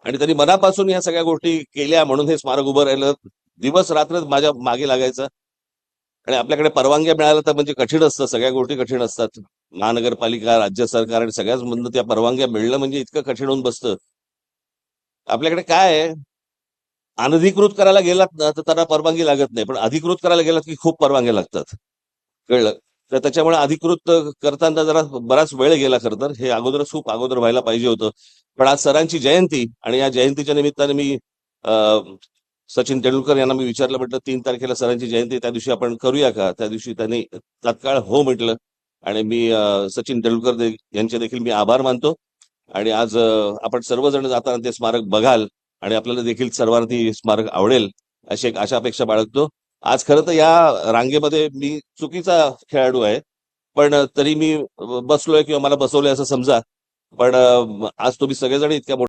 आणि त्यांनी मनापासून या सगळ्या गोष्टी केल्या म्हणून हे स्मारक उभं राहिलं. दिवस रात्र माझ्या मागे लागायचं. आणि आपल्याकडे परवानग्या मिळाल्या तर म्हणजे कठीण असतं, सगळ्या गोष्टी कठीण असतात. महानगरपालिका, राज्य सरकार आणि सगळ्याच मधनं त्या परवानग्या मिळणं म्हणजे इतकं कठीण होऊन बसतं. आपल्याकडे काय आहे, अनधिकृत करायला गेलात ना तर त्यांना परवानगी लागत नाही, पण अधिकृत करायला गेलात की खूप परवानग्या लागतात. कळलं? तर त्याच्यामुळे अधिकृत करताना जरा बराच वेळ गेला खरं तर. हे अगोदरच खूप अगोदर व्हायला पाहिजे होतं. पण आज सरांची जयंती आणि या जयंतीच्या निमित्ताने मी सचिन तेंडुलकर यांना मी विचारलं, म्हटलं 3 तारखेला सरांची जयंती त्या दिवशी आपण करूया का? त्या दिवशी त्यांनी तात्काळ हो म्हटलं. आणि मी सचिन तेंडुलकर यांचे देखील मी आभार मानतो. आणि आज आपण सर्वजण जाताना ते स्मारक बघाल आणि आपल्याला देखील सर्वांना ती स्मारक आवडेल अशी एक आशा अपेक्षा बाळगतो. आज खरं तर या रांगेमध्ये मी चुकीचा खेळाडू आहे, पण तरी मी बसलोय किंवा मला बसवलंय असं समजा. पण आज तुम्ही सगळेजण इतक्या